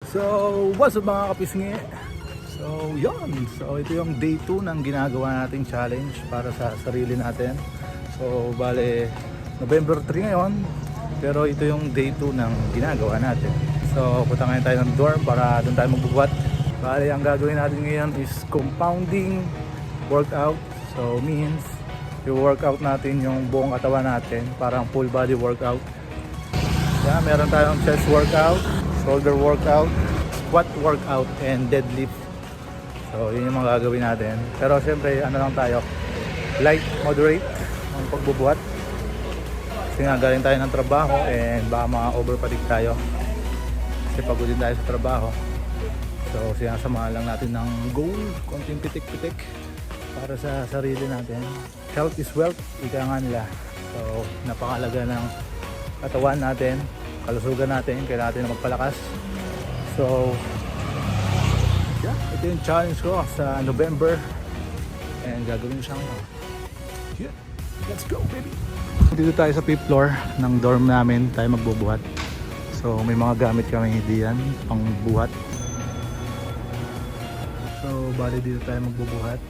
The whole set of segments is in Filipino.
So, what's up mga kapisngi? So, yun. So, ito yung day 2 ng ginagawa nating challenge para sa sarili natin. So, bale, November 3 ngayon. Pero ito yung day 2 ng ginagawa natin. So, punta ngayon tayo ng dorm para doon tayo magbubuhat. Bale, ang gagawin natin ngayon is compounding workout. So, means, i-workout natin yung buong katawan natin. Parang full body workout. Yeah, meron tayong chest workout, shoulder workout, squat workout, and deadlift. So yun yung mga gagawin natin. Pero syempre ano lang tayo, light, moderate ang pagbubuhat. Kasi nga galing tayo ng trabaho and baka ma-overfatigue tayo. Kasi pagod din tayo sa trabaho. So sinasamahan lang natin ng goal, konting pitik-pitik para sa sarili natin. Health is wealth, ika nga nila. So napakalaga ng katawan natin, kalusugan natin, kailangan natin na magpalakas. So yeah, ito yung challenge ko sa November and gagawin siya ngayon. Yeah, let's go baby! Dito tayo sa 5th floor ng dorm namin, tayo magbubuhat. So may mga gamit kami diyan pang buhat. So bali dito tayo magbubuhat.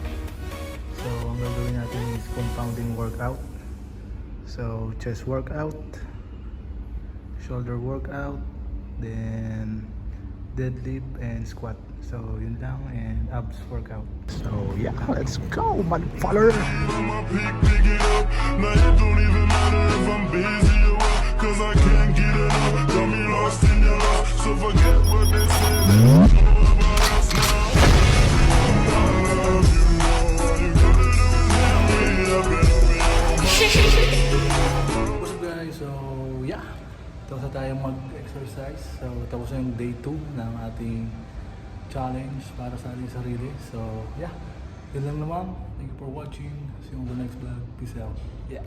So ang gagawin natin is compounding workout. So chest workout, shoulder workout, then deadlift and squat. So yun lang, and abs workout. So yeah, let's go motherfucker. What's up guys? So yeah, tapos na tayong mag-exercise. So tapos na yung day 2 ng ating challenge para sa ating sarili. So yeah, yun lang naman. Thank you for watching. See you on the next vlog. Peace out. Yeah.